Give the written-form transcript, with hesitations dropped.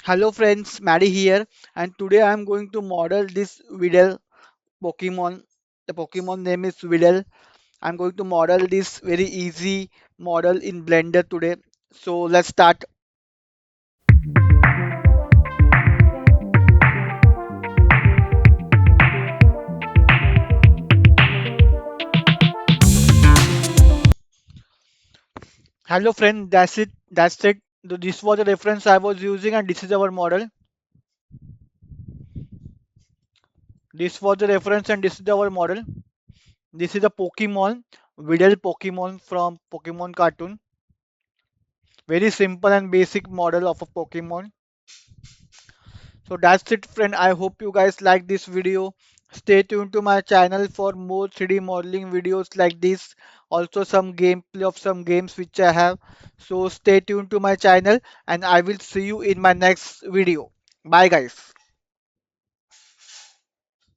Hello friends, Maddie here, and today I am going to model this weedel Pokemon. The Pokemon name is weedel. I'm going to model this very easy model in Blender today. So let's start. Hello friend, that's it. That's it. This was the reference I was using, and this is our model. This was the reference, and this is our model. This is a Pokemon, weedel Pokemon from Pokemon cartoon. Very simple and basic model of a Pokemon. So that's it friend. I hope you guys like this video. Stay tuned to my channel for more 3D modeling videos like this. Also some gameplay of some games which I have. So stay tuned to my channel and I will see you in my next video. Bye guys.